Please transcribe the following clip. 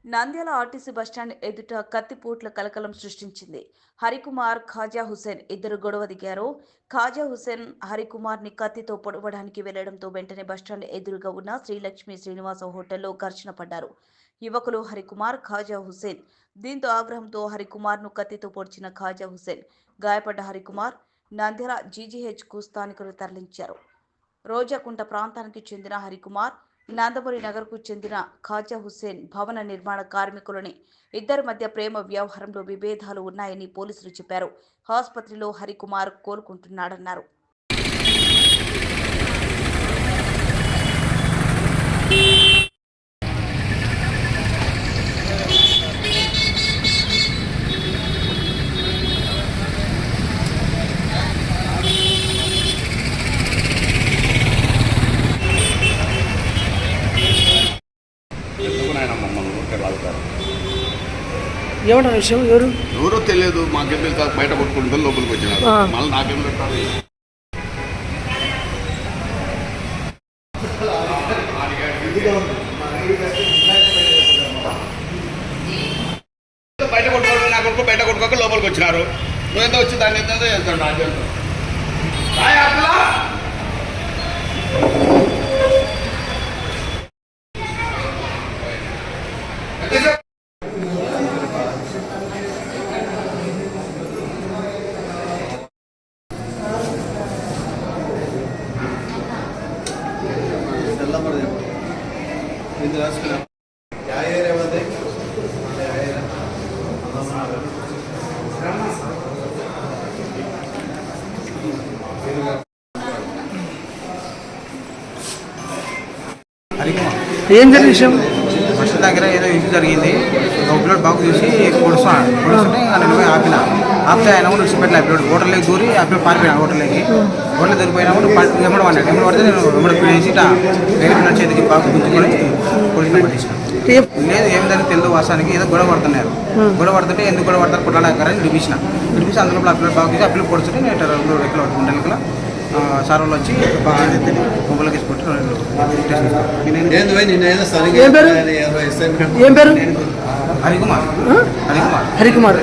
Nandyal RTC bus stand ఎదుట కత్తిపోట్ల కలకలం సృష్టించింది. హరికుమార్, ఖాజా హుసేన్ ఇద్దరు గొడవ దిగారు. ఖాజా హుసేన్ హరికుమార్ ని కత్తితో పొడవడానికి వెళ్లడంతో వెంటనే బస్టాండ్ ఎదురుగా ఉన్న శ్రీలక్ష్మి శ్రీనివాస హోటల్లో ఘర్షణ పడ్డారు యువకులు హరికుమార్, ఖాజా హుసేన్. దీంతో ఆగ్రహంతో హరికుమార్ ను కత్తితో పొడిచిన ఖాజా హుసేన్ గాయపడ్డ హరికుమార్ నంద్యాల జీజీహెచ్ కు స్థానికులు తరలించారు. రోజాకుంట ప్రాంతానికి చెందిన హరికుమార్, నందమూరి నగర్కు చెందిన ఖాజా హుసేన్ భవన నిర్మాణ కార్మికులని. ఇద్దరి మధ్య ప్రేమ వ్యవహారంలో విభేదాలు ఉన్నాయని పోలీసులు చెప్పారు. ఆసుపత్రిలో హరికుమార్ కోలుకుంటున్నాడన్నారు. ఏమంటారు విషయం? ఎవరో తెలియదు, మాకేం తెలుసు. బయట కొట్టుకుంటే లోపలికి వచ్చినారు. మళ్ళీ నాకేం పెట్టాలి. బయట కొట్టుకోవడం నా కొడుకు బయట కొట్టుకోక లోపలికి వచ్చినారు. నువ్వెంత వచ్చి దాన్ని ఎంత చేస్తాడు రాజ్యంలో. ఏం జరిగిన విషయం? ఫస్ట్ దగ్గర ఏదో ఇష్యూ జరిగింది. ఒక పిల్లడు బాగు చూసి పొడుస్తుంటే నేను పోయి ఆపితే ఆయన కూడా విడిచిపెట్టలే. పిల్లడు హోటల్లోకి దూరి ఆ పిల్లడు పారిపోయినా. హోటల్లోకి దూరిపోయినప్పుడు ఎమ్మడం పడ్డాడు. ఎమ్మడ పడితే నేను ఎమ్మడ పిలిచి వేరే పిల్లల చేతికి బాగు గుంజుకొని పోలీసులు పట్టించాను. లేదు ఏం జరిగింది తెలియదు. వాసానికి ఏదో గొడవ పడుతున్నారు. గొడవ పడుతుంటే ఎందుకు గొడవ పడతారు కొట్లాడాకరని విడిపించి అందులో ఆ పిల్లలు బాగు చేసి ఆ పిల్లలు పొడుతుంటే నేను ఎక్కడ పట్టుకుంటాను. సార్ వాళ్ళు వచ్చి మొబైల్కి తీసుకుంటే ఏం పేరు? హరికుమార్.